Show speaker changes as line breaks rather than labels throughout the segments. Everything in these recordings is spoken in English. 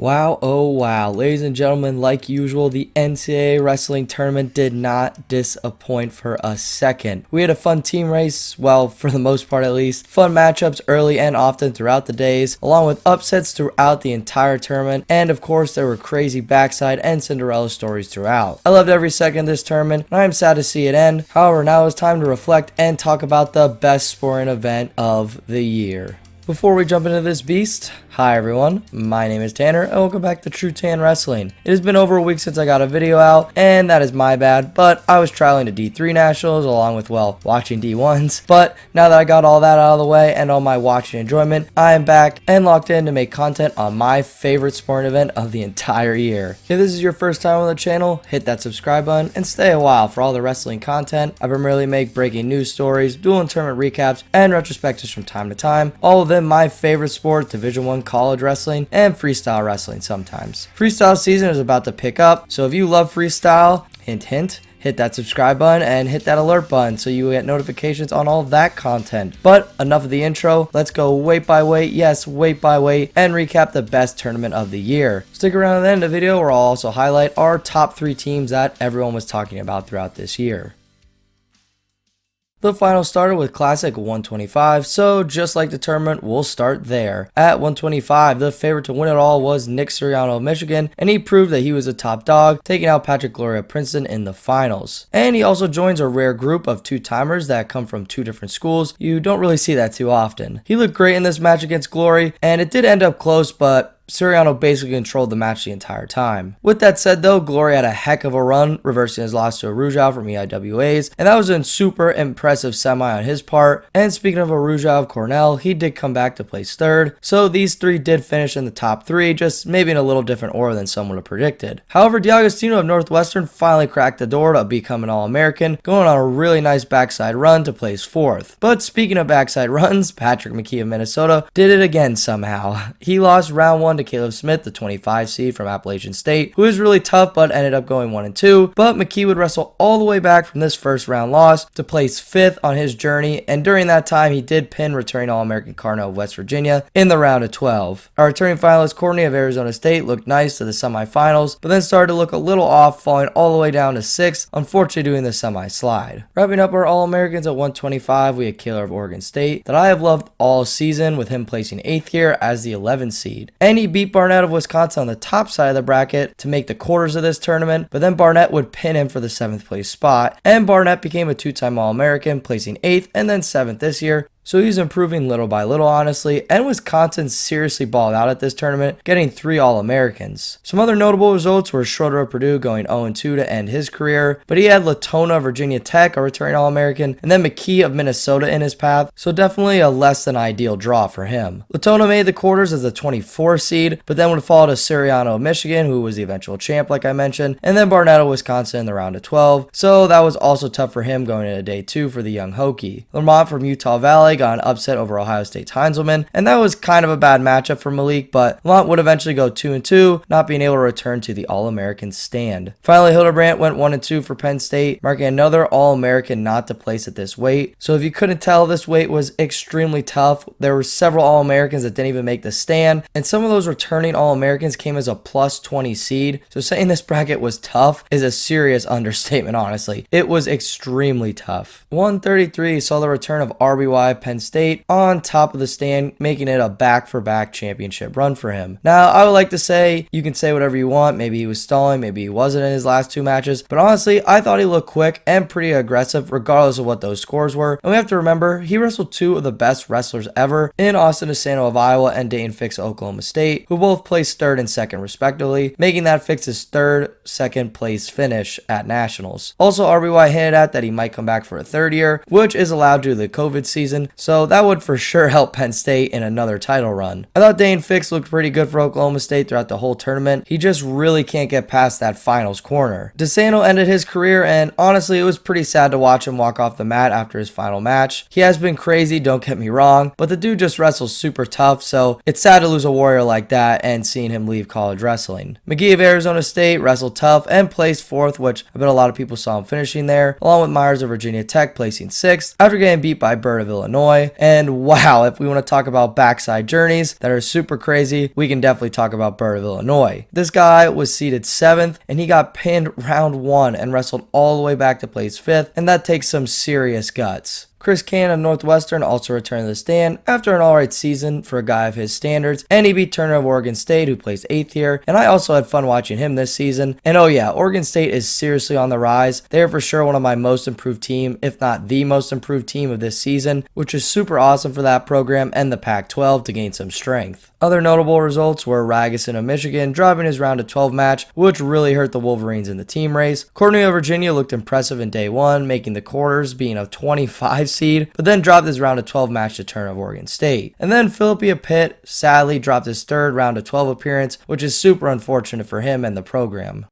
Wow, oh wow, ladies and gentlemen, like usual, the NCAA Wrestling Tournament did not disappoint for a second. We had a fun team race, well, for the most part at least, fun matchups early and often throughout the days, along with upsets throughout the entire tournament, and of course there were crazy backside and Cinderella stories throughout. I loved every second of this tournament, and I am sad to see it end. However, now it's time to reflect and talk about the best sporting event of the year. Before we jump into this beast, hi everyone, my name is Tanner and welcome back to TrueTan Wrestling. It has been over a week since I got a video out and that is my bad, but I was traveling to D3 Nationals along with, well, watching D1s. But now that I got all that out of the way and all my watching enjoyment, I am back and locked in to make content on my favorite sporting event of the entire year. If this is your first time on the channel, hit that subscribe button and stay a while for all the wrestling content. I primarily make breaking news stories, dual and tournament recaps, and retrospectives from time to time. All of them my favorite sport, Division I college wrestling, and freestyle wrestling sometimes. Freestyle season is about to pick up, so if you love freestyle, hint hint, hit that subscribe button and hit that alert button so you get notifications on all that content. But enough of the intro, let's go weight by weight, yes, weight by weight, and recap the best tournament of the year. Stick around to the end of the video where I'll also highlight our top 3 teams that everyone was talking about throughout this year. The final started with Classic 125, so just like the tournament, we'll start there. At 125, the favorite to win it all was Nick Siriano of Michigan, and he proved that he was a top dog, taking out Patrick Glory of Princeton in the finals. And he also joins a rare group of two-timers that come from 2 different schools. You don't really see that too often. He looked great in this match against Glory, and it did end up close, but Siriano basically controlled the match the entire time. With that said though, Glory had a heck of a run, reversing his loss to Arujao from EIWAs, and that was a super impressive semi on his part. And speaking of Arujao of Cornell, he did come back to place 3rd, so these 3 did finish in the top 3, just maybe in a little different order than some would have predicted. However, D'Agostino of Northwestern finally cracked the door to become an All-American, going on a really nice backside run to place 4th. But speaking of backside runs, Patrick McKee of Minnesota did it again somehow. He lost round 1 to Caleb Smith, the 25 seed from Appalachian State, who is really tough but ended up going 1-2. But McKee would wrestle all the way back from this first round loss to place 5th on his journey, and during that time he did pin returning All-American Carno of West Virginia in the round of 12. Our returning finalist Courtney of Arizona State looked nice to the semifinals, but then started to look a little off, falling all the way down to 6th, unfortunately doing the semi-slide. Wrapping up our All-Americans at 125, we had Kaler of Oregon State, that I have loved all season, with him placing 8th here as the 11th seed. And he beat Barnett of Wisconsin on the top side of the bracket to make the quarters of this tournament, but then Barnett would pin him for the 7th place spot, and Barnett became a 2-time All-American, placing 8th and then 7th this year. So he's improving little by little, honestly, and Wisconsin seriously balled out at this tournament, getting 3 All-Americans. Some other notable results were Schroeder of Purdue going 0-2 to end his career, but he had Latona of Virginia Tech, a returning All-American, and then McKee of Minnesota in his path, so definitely a less than ideal draw for him. Latona made the quarters as the 24th seed, but then would fall to Siriano of Michigan, who was the eventual champ like I mentioned, and then Barnett of Wisconsin in the round of 12, so that was also tough for him going into day 2 for the young Hokie. Lamont from Utah Valley got an upset over Ohio State's Heinzelman, and that was kind of a bad matchup for Malik, but Lamont would eventually go 2-2, not being able to return to the All-American stand. Finally, Hildebrandt went 1-2 for Penn State, marking another All-American not to place at this weight. So if you couldn't tell, this weight was extremely tough. There were several All-Americans that didn't even make the stand, and some of those returning All-Americans came as a plus 20 seed, so saying this bracket was tough is a serious understatement, honestly. It was extremely tough. 133 saw the return of RBY Penn State on top of the stand, making it a back-for-back championship run for him. Now, I would like to say, you can say whatever you want, maybe he was stalling, maybe he wasn't in his last 2 matches, but honestly, I thought he looked quick and pretty aggressive regardless of what those scores were. And we have to remember, he wrestled 2 of the best wrestlers ever in Austin DeSanto of Iowa and Dayton Fix of Oklahoma State, who both placed 3rd and 2nd respectively, making that Fix his 3rd, 2nd place finish at Nationals. Also, RBY hinted at that he might come back for a 3rd year, which is allowed due to the COVID season, so that would for sure help Penn State in another title run. I thought Dane Fix looked pretty good for Oklahoma State throughout the whole tournament. He just really can't get past that finals corner. DeSanto ended his career, and honestly, it was pretty sad to watch him walk off the mat after his final match. He has been crazy, don't get me wrong, but the dude just wrestles super tough, so it's sad to lose a warrior like that and seeing him leave college wrestling. McGee of Arizona State wrestled tough and placed 4th, which I bet a lot of people saw him finishing there, along with Myers of Virginia Tech placing 6th after getting beat by Bird of Illinois. Illinois. And wow, if we want to talk about backside journeys that are super crazy, we can definitely talk about Bird of Illinois. This guy was seeded 7th, and he got pinned round 1 and wrestled all the way back to place 5th, and that takes some serious guts. Chris Cann of Northwestern also returned to the stand after an alright season for a guy of his standards, and he beat Turner of Oregon State, who placed 8th here, and I also had fun watching him this season. And oh yeah, Oregon State is seriously on the rise. They are for sure one of my most improved team, if not the most improved team of this season, which is super awesome for that program and the Pac-12 to gain some strength. Other notable results were Ragusan of Michigan driving his round of 12 match, which really hurt the Wolverines in the team race. Courtney of Virginia looked impressive in day 1, making the quarters, being a 25 seed, but then dropped his round of 12 match to Turner of Oregon State. And then Philippia Pitt sadly dropped his 3rd round of 12 appearance, which is super unfortunate for him and the program.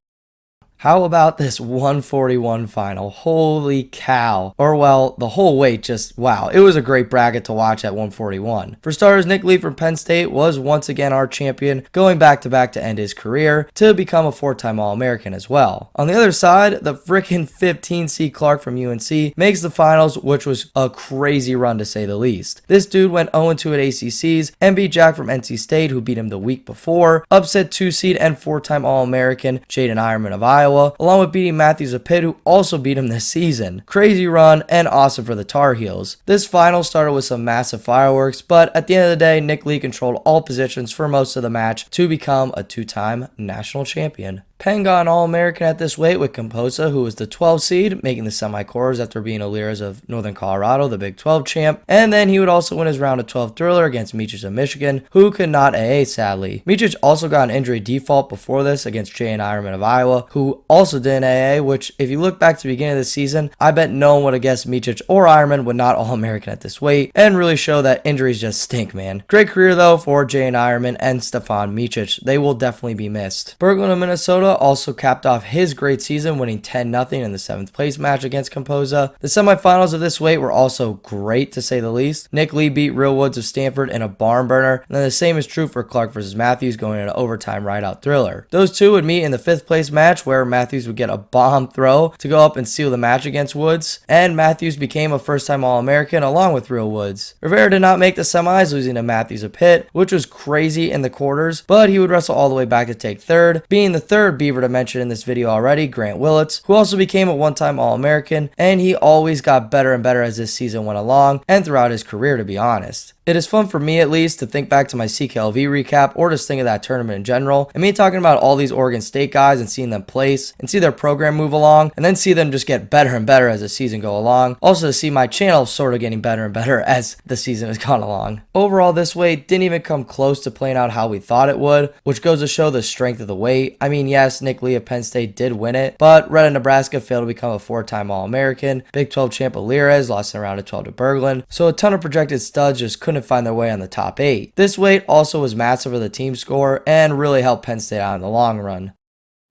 How about this 141 final? Holy cow. Or well, the whole weight just, wow. It was a great bracket to watch at 141. For starters, Nick Lee from Penn State was once again our champion, going back-to-back to end his career, to become a 4-time All-American as well. On the other side, the frickin' 15-seed Clark from UNC makes the finals, which was a crazy run to say the least. This dude went 0-2 at ACCs and beat Jack from NC State, who beat him the week before, upset 2-seed and 4-time All-American Jaden Ironman of Iowa, along with beating Matthews of Pitt, who also beat him this season. Crazy run and awesome for the Tar Heels. This final started with some massive fireworks, but at the end of the day, Nick Lee controlled all positions for most of the match to become a 2-time national champion. Penn got an All-American at this weight with Composa, who was the 12 seed, making the semi-quarters after being O'Leary's of Northern Colorado, the Big 12 champ. And then he would also win his round of 12 thriller against Miocic of Michigan, who could not AA sadly. Miocic also got an injury default before this against Jay Ironman of Iowa, who also didn't AA, which if you look back to the beginning of the season, I bet no one would have guessed Miocic or Ironman would not All-American at this weight, and really show that injuries just stink, man. Great career though for Jay Ironman and Stefan Miocic. They will definitely be missed. Berglund of Minnesota also capped off his great season, winning 10-0 in the 7th place match against Composa. The semifinals of this weight were also great to say the least. Nick Lee beat Real Woods of Stanford in a barn burner, and then the same is true for Clark versus Matthews going into overtime ride-out thriller. Those two would meet in the 5th place match where Matthews would get a bomb throw to go up and seal the match against Woods, and Matthews became a first-time All-American along with Real Woods. Rivera did not make the semis, losing to Matthews of Pitt, which was crazy in the quarters, but he would wrestle all the way back to take 3rd, being the 3rd Beaver to mentioned in this video already, Grant Willits, who also became a 1-time All-American, and he always got better and better as this season went along and throughout his career, to be honest. It is fun for me at least to think back to my CKLV recap or just think of that tournament in general, and me talking about all these Oregon State guys and seeing them place and see their program move along and then see them just get better and better as the season go along. Also to see my channel sort of getting better and better as the season has gone along. Overall, this weight didn't even come close to playing out how we thought it would, which goes to show the strength of the weight. I mean, yes, Nick Lee of Penn State did win it, but Red of Nebraska failed to become a 4-time All-American. Big 12 champ O'Leary's lost in a round of 12 to Berglund, so a ton of projected studs just couldn't find their way on the top 8. This weight also was massive for the team score and really helped Penn State out in the long run.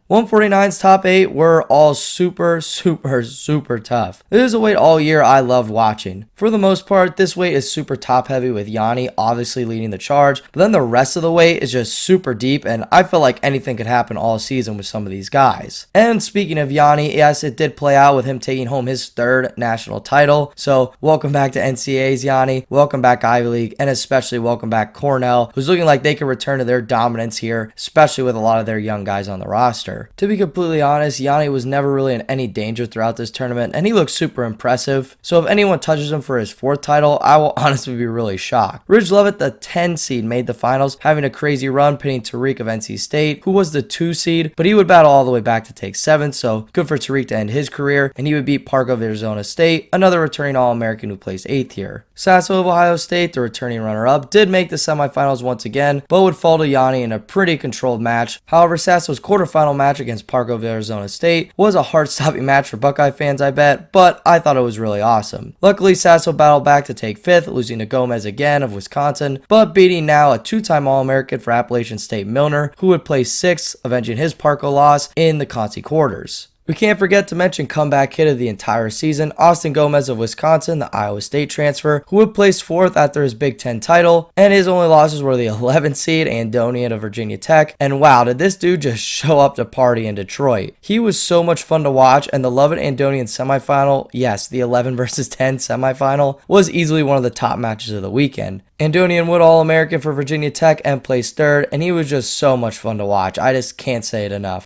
149's top 8 were all super tough. This is a weight all year I loved watching. For the most part, this weight is super top heavy with Yanni obviously leading the charge, but then the rest of the weight is just super deep, and I feel like anything could happen all season with some of these guys. And speaking of Yanni, yes, it did play out with him taking home his 3rd national title, so welcome back to NCAA's Yanni, welcome back Ivy League, and especially welcome back Cornell, who's looking like they can return to their dominance here, especially with a lot of their young guys on the roster. To be completely honest, Yanni was never really in any danger throughout this tournament, and he looks super impressive. So if anyone touches him for his 4th title, I will honestly be really shocked. Ridge Levitt, the 10 seed, made the finals, having a crazy run, pinning Tariq of NC State, who was the 2 seed, but he would battle all the way back to take 7th, so good for Tariq to end his career, and he would beat Park of Arizona State, another returning All-American who placed 8th here. Sasso of Ohio State, the returning runner-up, did make the semifinals once again, but would fall to Yanni in a pretty controlled match. However, Sasso's quarterfinal match against Park of Arizona State was a heart-stopping match for Buckeye fans, I bet, but I thought it was really awesome. Luckily, Sasso battled back to take 5th, losing to Gomez again of Wisconsin, but beating now a 2-time All-American for Appalachian State Milner, who would place 6th, avenging his Parko loss in the Conci quarters. We can't forget to mention comeback kid of the entire season, Austin Gomez of Wisconsin, the Iowa State transfer, who would place 4th after his Big Ten title, and his only losses were the 11th seed Andonian of Virginia Tech, and wow, did this dude just show up to party in Detroit. He was so much fun to watch, and the Lovett Andonian semifinal, yes, the 11 versus 10 semifinal, was easily one of the top matches of the weekend. Andonian would All-American for Virginia Tech and placed 3rd, and he was just so much fun to watch. I just can't say it enough.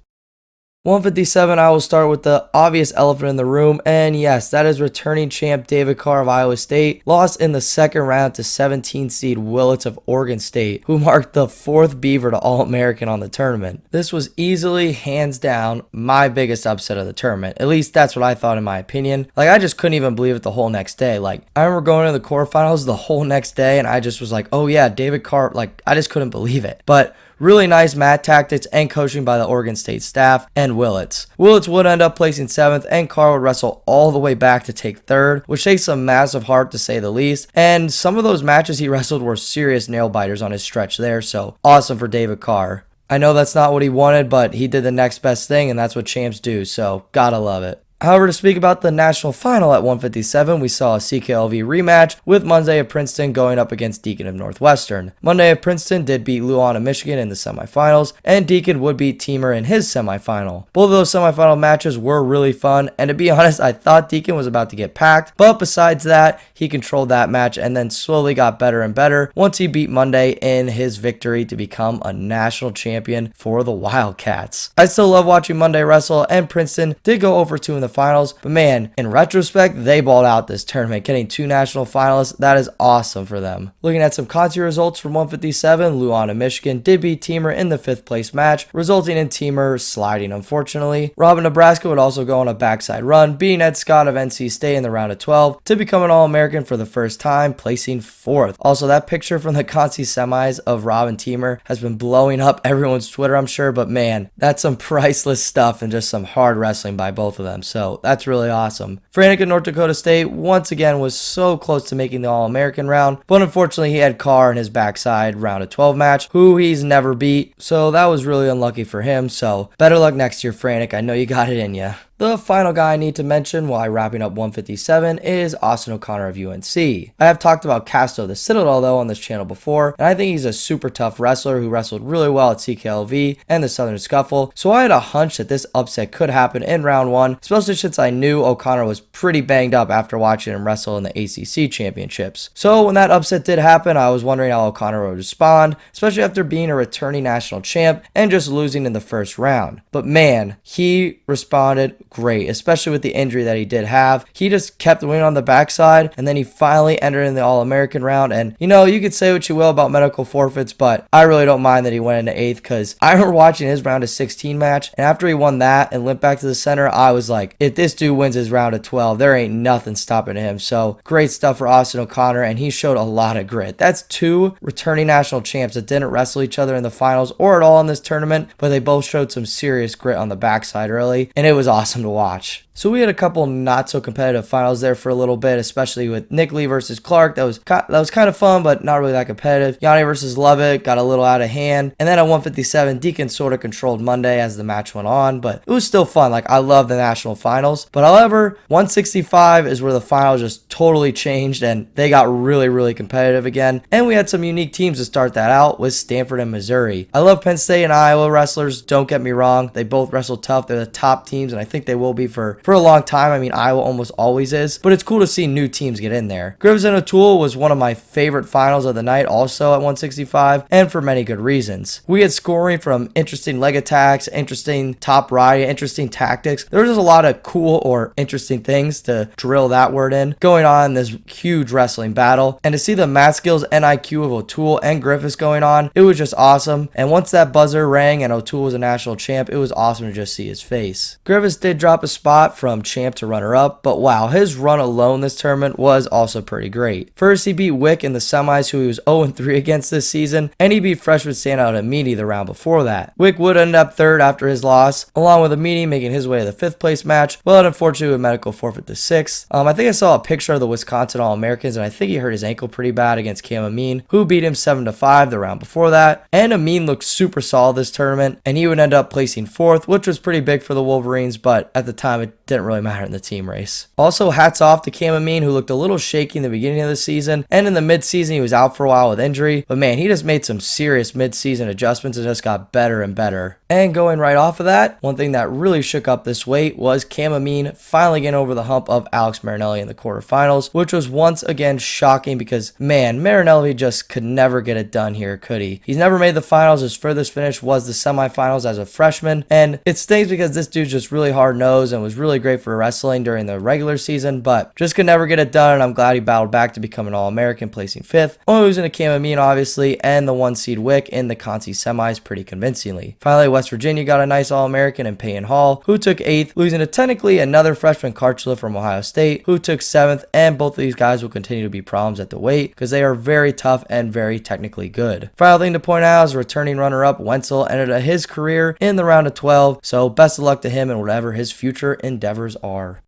157, I will start with the obvious elephant in the room, and yes, that is returning champ David Carr of Iowa State, lost in the second round to 17 seed Willits of Oregon State, who marked the 4th Beaver to All-American on the tournament. This was easily, hands down, my biggest upset of the tournament. At least that's what I thought in my opinion. Like, I just couldn't even believe it the whole next day. Like, I remember going to the quarterfinals the whole next day, and I just was like, oh yeah, David Carr, like, I just couldn't believe it. But really nice mat tactics and coaching by the Oregon State staff and Willits. Willits would end up placing 7th, and Carr would wrestle all the way back to take 3rd, which takes some massive heart to say the least. And some of those matches he wrestled were serious nail biters on his stretch there, so awesome for David Carr. I know that's not what he wanted, but he did the next best thing, and that's what champs do, so gotta love it. However, to speak about the national final at 157, we saw a CKLV rematch with Monday of Princeton going up against Deacon of Northwestern. Monday of Princeton did beat Luan of Michigan in the semifinals, and Deacon would beat Teamer in his semifinal. Both of those semifinal matches were really fun, and to be honest, I thought Deacon was about to get packed, but besides that, he controlled that match and then slowly got better and better once he beat Monday in his victory to become a national champion for the Wildcats. I still love watching Monday wrestle, and Princeton did go over 2 in the finals, but man, in retrospect, they balled out this tournament, getting 2 national finalists. That is awesome for them. Looking at some Conti results from 157, Luan of Michigan did beat Teamer in the 5th place match, resulting in Teamer sliding unfortunately. Rob of Nebraska would also go on a backside run, beating Ed Scott of NC State in the round of 12 to become an All-American for the first time, placing 4th. Also, that picture from the Conti semis of Rob and Teamer has been blowing up everyone's Twitter, I'm sure, but man, that's some priceless stuff and just some hard wrestling by both of them. So that's really awesome. Franek of North Dakota State once again was so close to making the All-American round, but unfortunately he had Carr in his backside round of 12 match, who he's never beat, so that was really unlucky for him. So better luck next year, Franek. I know you got it in ya. The final guy I need to mention while wrapping up 157 is Austin O'Connor of UNC. I have talked about Casto the Citadel though on this channel before, and I think he's a super tough wrestler who wrestled really well at CKLV and the Southern Scuffle, so I had a hunch that this upset could happen in round 1, especially since I knew O'Connor was pretty banged up after watching him wrestle in the ACC Championships. So when that upset did happen, I was wondering how O'Connor would respond, especially after being a returning national champ and just losing in the first round. But man, he responded great, especially with the injury that he did have. He just kept winning on the backside, and then he finally entered in the All-American round. And you know, you could say what you will about medical forfeits, but I really don't mind that he went into 8th, because I remember watching his round of 16 match, and after he won that and limped back to the center, I was like, if this dude wins his round of 12, there ain't nothing stopping him. So great stuff for Austin O'Connor, and he showed a lot of grit. That's 2 returning national champs that didn't wrestle each other in the finals or at all in this tournament, but they both showed some serious grit on the backside early, and it was awesome to watch. So we had a couple not so competitive finals there for a little bit, especially with Nick Lee versus Clark. That was kind of fun, but not really that competitive. Yanni versus Lovett got a little out of hand. And then at 157, Deacon sort of controlled Monday as the match went on, but it was still fun. Like, I love the national finals. But however, 165 is where the finals just totally changed, and they got really, really competitive again. And we had some unique teams to start that out with Stanford and Missouri. I love Penn State and Iowa wrestlers, don't get me wrong. They both wrestle tough. They're the top teams, and I think they will be for a long time. I mean, Iowa almost always is, but it's cool to see new teams get in there. Griffiths and O'Toole was one of my favorite finals of the night, also at 165, and for many good reasons. We had scoring from interesting leg attacks, interesting top riding, interesting tactics. There was just a lot of cool or interesting things, to drill that word in, going on in this huge wrestling battle. And to see the mat skills and IQ of O'Toole and Griffiths going on, it was just awesome. And once that buzzer rang and O'Toole was a national champ, it was awesome to just see his face. Griffiths did drop a spot from champ to runner-up, but wow, his run alone this tournament was also pretty great. First, he beat Wick in the semis, who he was 0-3 against this season, and he beat freshman standout Amini the round before that. Wick would end up third after his loss, along with Amini making his way to the 5th place match, but unfortunately with medical forfeit to 6th. I think I saw a picture of the Wisconsin All-Americans, and I think he hurt his ankle pretty bad against Cam Amin, who beat him 7-5 the round before that. And Amin looked super solid this tournament, and he would end up placing 4th, which was pretty big for the Wolverines, but at the time it didn't really matter in the team race. Also, hats off to Cam Amin, who looked a little shaky in the beginning of the season, and in the mid-season he was out for a while with injury, but man, he just made some serious mid-season adjustments and just got better and better. And going right off of that, one thing that really shook up this weight was Cam Amin finally getting over the hump of Alex Marinelli in the quarterfinals, which was once again shocking because, man, Marinelli just could never get it done here, could he? He's never made the finals. His furthest finish was the semifinals as a freshman, and it stings because this dude's just really hard-nosed and was really great for wrestling during the regular season, but just could never get it done, and I'm glad he battled back to become an All-American, placing 5th, only losing to Cam Amin, obviously, and the 1-seed Wick in the Conci semis pretty convincingly. Finally, West Virginia got a nice All-American in Peyton Hall, who took 8th, losing to technically another freshman Karchula from Ohio State, who took 7th, and both of these guys will continue to be problems at the weight because they are very tough and very technically good. Final thing to point out is returning runner-up Wenzel ended his career in the round of 12, so best of luck to him and whatever his future endeavors are.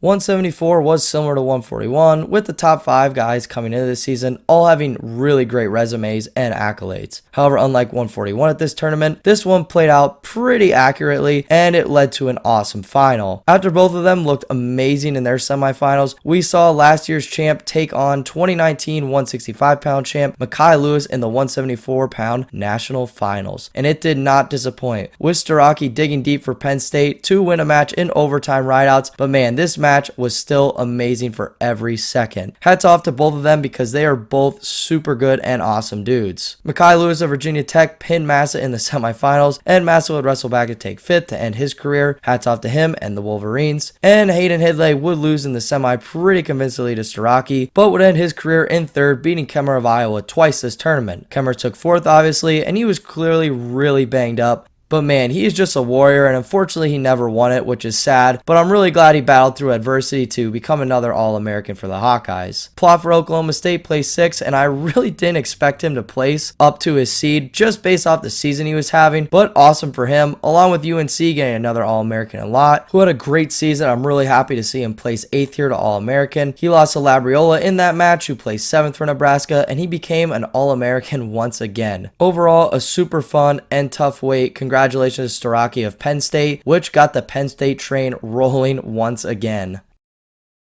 174 was similar to 141, with the top 5 guys coming into this season all having really great resumes and accolades. However, unlike 141 at this tournament, this one played out pretty accurately and it led to an awesome final. After both of them looked amazing in their semifinals, we saw last year's champ take on 2019 165-pound champ Mekhi Lewis in the 174-pound national finals, and it did not disappoint, with Starocki digging deep for Penn State to win a match in overtime rideouts, but man, this match was still amazing for every second. Hats off to both of them because they are both super good and awesome dudes. Mekhi Lewis of Virginia Tech pinned Massa in the semifinals, and Massa would wrestle back to take 5th to end his career. Hats off to him and the Wolverines. And Hayden Hidlay would lose in the semi pretty convincingly to Starocki, but would end his career in 3rd, beating Kemmer of Iowa twice this tournament. Kemmer took 4th obviously, and he was clearly really banged up. But man, he is just a warrior, and unfortunately he never won it, which is sad, but I'm really glad he battled through adversity to become another All-American for the Hawkeyes. Plot for Oklahoma State placed 6th, and I really didn't expect him to place up to his seed just based off the season he was having, but awesome for him, along with UNC getting another All-American in Lott, who had a great season. I'm really happy to see him place 8th here to All-American. He lost to Labriola in that match, who placed 7th for Nebraska, and he became an All-American once again. Overall, a super fun and tough weight. Congratulations to Starocki of Penn State, which got the Penn State train rolling once again.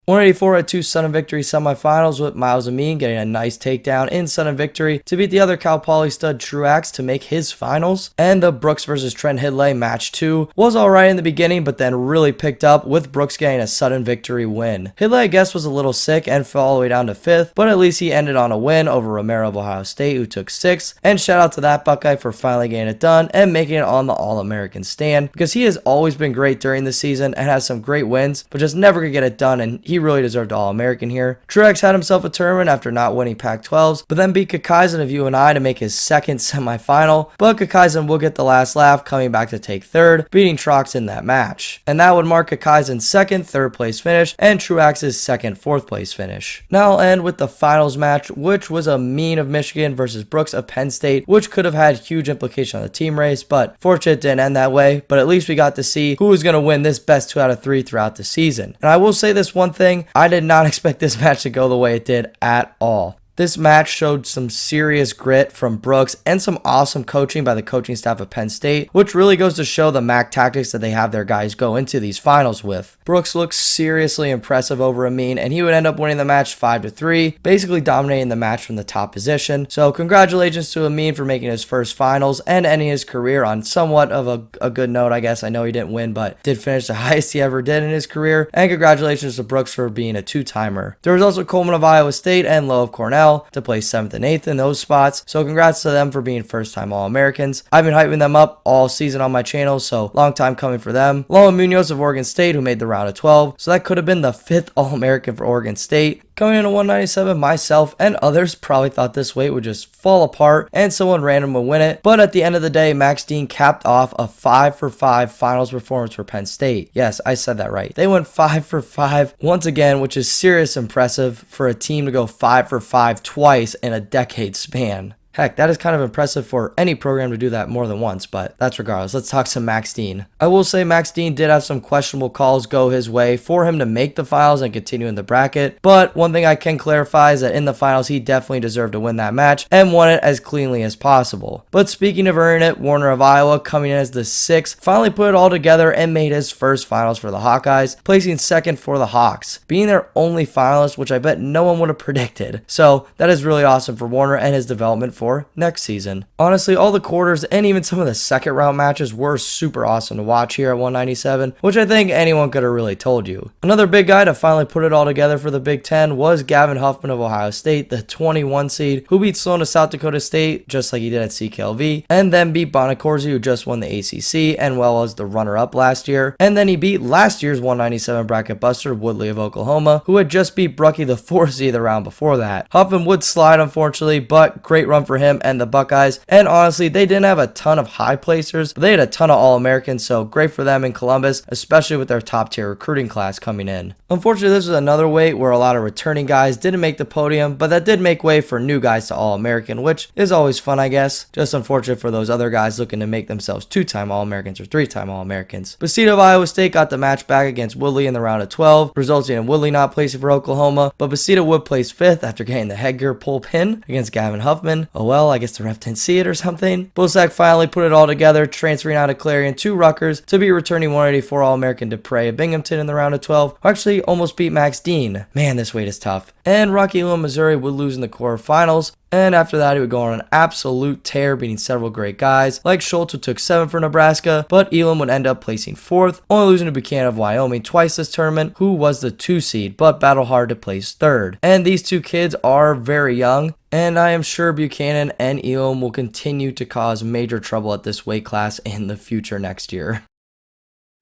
184 had 2 Southern Victory semifinals, with Miles Amin getting a nice takedown in Southern Victory to beat the other Cal Poly stud Truax to make his finals. And the Brooks versus Trent Hidlay match 2 was alright in the beginning, but then really picked up with Brooks getting a Southern Victory win. Hidlay, I guess, was a little sick and fell all the way down to 5th, but at least he ended on a win over Romero of Ohio State, who took 6th. And shout out to that Buckeye for finally getting it done and making it on the All-American stand, because he has always been great during the season and has some great wins, but just never could get it done, and he really deserved All-American here. Truex had himself a tournament after not winning Pac-12s, but then beat Kakaisen of UNI to make his 2nd semifinal, but Kakaisen will get the last laugh, coming back to take 3rd, beating Trox in that match. And that would mark Kakaisen's 2nd 3rd place finish and Truax's 2nd 4th place finish. Now I'll end with the finals match, which was Amin of Michigan versus Brooks of Penn State, which could have had huge implication on the team race, but fortunately it didn't end that way. But at least we got to see who was going to win this best 2 out of 3 throughout the season. And I will say this one thing, I did not expect this match to go the way it did at all. This match showed some serious grit from Brooks and some awesome coaching by the coaching staff of Penn State, which really goes to show the MAC tactics that they have their guys go into these finals with. Brooks looks seriously impressive over Amin, and he would end up winning the match 5-3, basically dominating the match from the top position. So congratulations to Amin for making his first finals and ending his career on somewhat of a good note, I guess. I know he didn't win, but did finish the highest he ever did in his career. And congratulations to Brooks for being a 2-timer. There was also Coleman of Iowa State and Lowe of Cornell to place 7th and 8th in those spots, so congrats to them for being first-time All-Americans. I've been hyping them up all season on my channel, so long time coming for them. Lowe and Munoz of Oregon State, who made the round of 12, so that could have been the 5th All-American for Oregon State. Coming into 197, myself and others probably thought this weight would just fall apart and someone random would win it, but at the end of the day, Max Dean capped off a 5-for-5 finals performance for Penn State. Yes, I said that right. They went 5-for-5 once again, which is serious impressive for a team to go 5-for-5 twice in a decade span. Heck, that is kind of impressive for any program to do that more than once, but that's regardless. Let's talk some Max Dean. I will say Max Dean did have some questionable calls go his way for him to make the finals and continue in the bracket, but one thing I can clarify is that in the finals, he definitely deserved to win that match and won it as cleanly as possible. But speaking of earning it, Warner of Iowa, coming in as the 6th, finally put it all together and made his first finals for the Hawkeyes, placing 2nd for the Hawks, being their only finalist, which I bet no one would have predicted. So that is really awesome for Warner and his development for next season. Honestly, all the quarters and even some of the second round matches were super awesome to watch here at 197, which I think anyone could have really told you. Another big guy to finally put it all together for the Big Ten was Gavin Huffman of Ohio State, the 21 seed, who beat Sloan of South Dakota State just like he did at CKLV, and then beat Bonacorsi, who just won the ACC and well as the runner-up last year, and then he beat last year's 197 bracket buster Woodley of Oklahoma, who had just beat Brucky, the 4 seed, the round before that. Huffman would slide unfortunately, but great run for him and the Buckeyes, and honestly they didn't have a ton of high placers, but they had a ton of All-Americans, so great for them in Columbus, especially with their top tier recruiting class coming in. Unfortunately, this was another weight where a lot of returning guys didn't make the podium, but that did make way for new guys to All-American, which is always fun, I guess. Just unfortunate for those other guys looking to make themselves 2-time All-Americans or 3-time All-Americans. Basita of Iowa State got the match back against Woodley in the round of 12, resulting in Woodley not placing for Oklahoma, but Basita would place 5th after getting the headgear pull pin against Gavin Huffman. Oh well, I guess the ref didn't see it or something. Bullsack finally put it all together, transferring out of Clarion to Rutgers to be returning 184 All-American Dupre of Binghamton in the round of 12, who actually almost beat Max Dean. Man, this weight is tough. And Rocky Hill, Missouri would lose in the quarterfinals, and after that, he would go on an absolute tear, beating several great guys, like Schultz, who took 7th for Nebraska, but Elam would end up placing 4th, only losing to Buchanan of Wyoming twice this tournament, who was the 2 seed, but battled hard to place 3rd. And these two kids are very young, and I am sure Buchanan and Elam will continue to cause major trouble at this weight class in the future next year.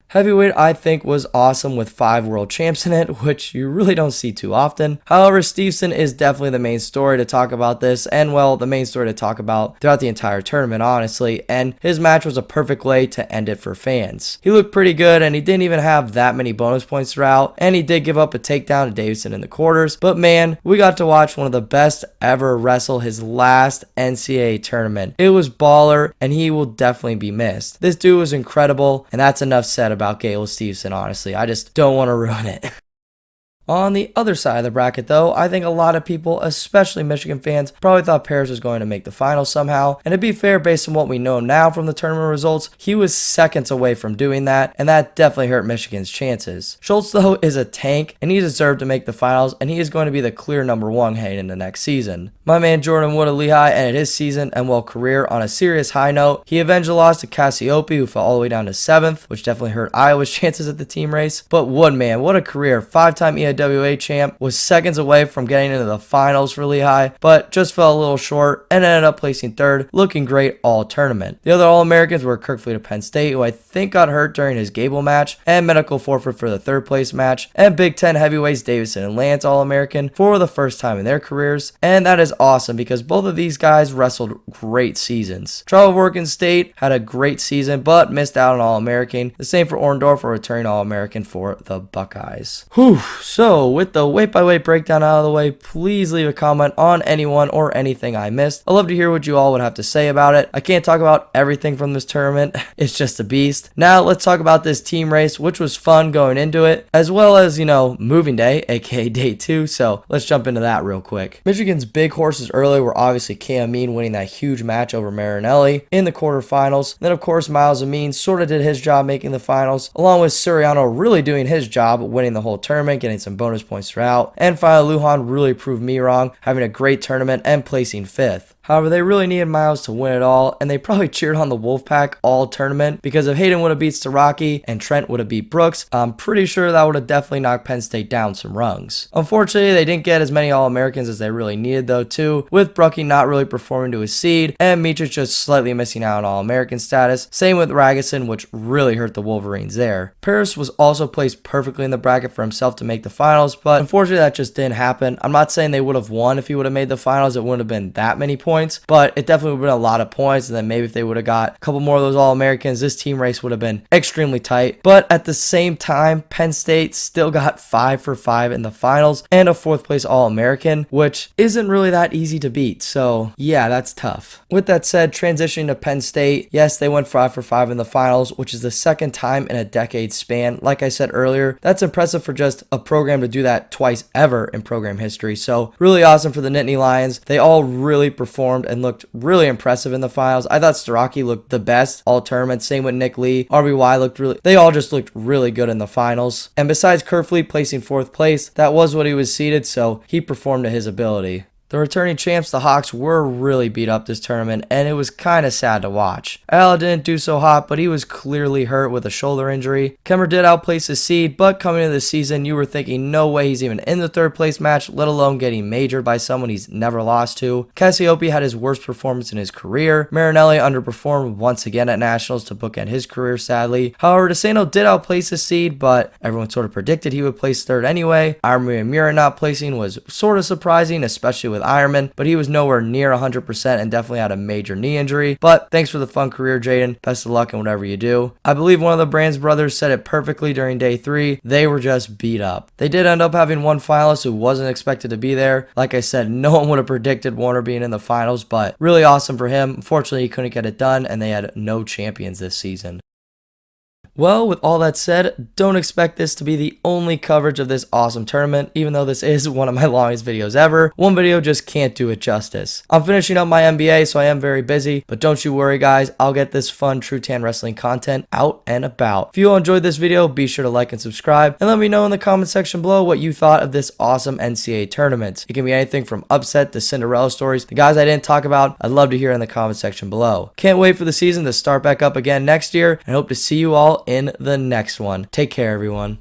Heavyweight, I think, was awesome with 5 world champs in it, which you really don't see too often. However, Stevenson is definitely the main story to talk about this, and well, the main story to talk about throughout the entire tournament, honestly, and his match was a perfect way to end it for fans. He looked pretty good, and he didn't even have that many bonus points throughout, and he did give up a takedown to Davidson in the quarters, but man, we got to watch one of the best ever wrestle his last NCAA tournament. It was baller, and he will definitely be missed. This dude was incredible, and that's enough said about Gale Stevenson, honestly. I just don't want to ruin it. On the other side of the bracket, though, I think a lot of people, especially Michigan fans, probably thought Paris was going to make the finals somehow. And to be fair, based on what we know now from the tournament results, he was seconds away from doing that, and that definitely hurt Michigan's chances. Schultz, though, is a tank, and he deserved to make the finals, and he is going to be the clear #1 heading into next season. My man Jordan Wood of Lehigh ended his season and career on a serious high note. He avenged a loss to Cassiope, who fell all the way down to 7th, which definitely hurt Iowa's chances at the team race. But Wood, man, what a career. 5-time EIWA champ, was seconds away from getting into the finals for Lehigh, but just fell a little short and ended up placing 3rd, looking great all tournament. The other All-Americans were Kirkfleet of Penn State, who I think got hurt during his Gable match, and medical forfeit for the 3rd place match, and Big Ten heavyweights Davidson and Lance All-American for the first time in their careers, and that is awesome because both of these guys wrestled great seasons. Trial of Oregon State had a great season, but missed out on All-American. The same for Orndorff, a returning All-American for the Buckeyes. Whew, so with the weight-by-weight breakdown out of the way, please leave a comment on anyone or anything I missed. I'd love to hear what you all would have to say about it. I can't talk about everything from this tournament. It's just a beast. Now let's talk about this team race, which was fun going into it, as well as, moving day, aka day 2, so let's jump into that real quick. Michigan's big horses early were obviously Cam Amin winning that huge match over Marinelli in the quarterfinals. Then, of course, Miles Amin sort of did his job making the finals, along with Suriano really doing his job winning the whole tournament, getting some bonus points throughout. And finally, Lujan really proved me wrong, having a great tournament and placing 5th. However, they really needed Miles to win it all, and they probably cheered on the Wolfpack all tournament, because if Hayden would have beat Starocki and Trent would have beat Brooks, I'm pretty sure that would have definitely knocked Penn State down some rungs. Unfortunately, they didn't get as many All-Americans as they really needed though too, with Brucky not really performing to his seed, and Mitrich just slightly missing out on All-American status. Same with Ragusin, which really hurt the Wolverines there. Paris was also placed perfectly in the bracket for himself to make the finals, but unfortunately that just didn't happen. I'm not saying they would have won if he would have made the finals, it wouldn't have been that many points, but it definitely would have been a lot of points, and then maybe if they would have got a couple more of those All-Americans, this team race would have been extremely tight. But at the same time, Penn State still got 5 for 5 in the finals and a 4th place All-American, which isn't really that easy to beat, so yeah, that's tough. With that said, transitioning to Penn State, yes, they went 5 for 5 in the finals, which is the second time in a decade span. Like I said earlier, that's impressive for just a program to do that twice ever in program history, so really awesome for the Nittany Lions. They all really performed and looked really impressive in the finals. I thought Starocki looked the best all tournament, same with Nick Lee. RBY looked they all just looked really good in the finals, and besides Kerfleet placing 4th place, that was what he was seeded, so he performed to his ability. The returning champs, the Hawks, were really beat up this tournament, and it was kind of sad to watch. Ayala didn't do so hot, but he was clearly hurt with a shoulder injury. Kemmer did outplace his seed, but coming into the season, you were thinking no way he's even in the 3rd place match, let alone getting majored by someone he's never lost to. Cassiope had his worst performance in his career. Marinelli underperformed once again at Nationals to bookend his career, sadly. However, DeSano did outplace his seed, but everyone sort of predicted he would place 3rd anyway. Armory and Mura not placing was sort of surprising, especially with Ironman, but he was nowhere near 100% and definitely had a major knee injury. But thanks for the fun career, Jaden. Best of luck in whatever you do. I believe one of the Brands brothers said it perfectly during day 3. They were just beat up. They did end up having one finalist who wasn't expected to be there. Like I said, no one would have predicted Warner being in the finals, but really awesome for him. Unfortunately, he couldn't get it done, and they had no champions this season. Well, with all that said, don't expect this to be the only coverage of this awesome tournament, even though this is one of my longest videos ever. One video just can't do it justice. I'm finishing up my MBA, so I am very busy, but don't you worry guys, I'll get this fun TrueTan wrestling content out and about. If you all enjoyed this video, be sure to like and subscribe, and let me know in the comment section below what you thought of this awesome NCAA tournament. It can be anything from upset to Cinderella stories. The guys I didn't talk about, I'd love to hear in the comment section below. Can't wait for the season to start back up again next year, and hope to see you all in the next one. Take care, everyone.